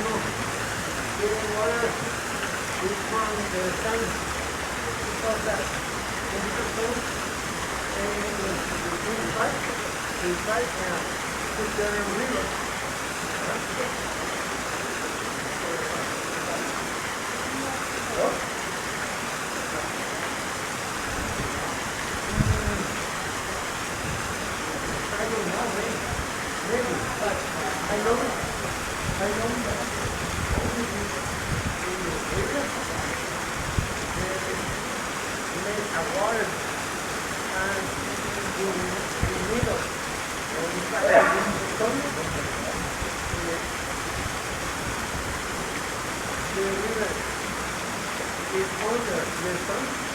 no. Getting water is from the sun. Because that chemical and the pipe now. Put that in the river. I don't know, maybe, but I know that only in the area they make a water and in the middle and inside the stomach the river is under the sun.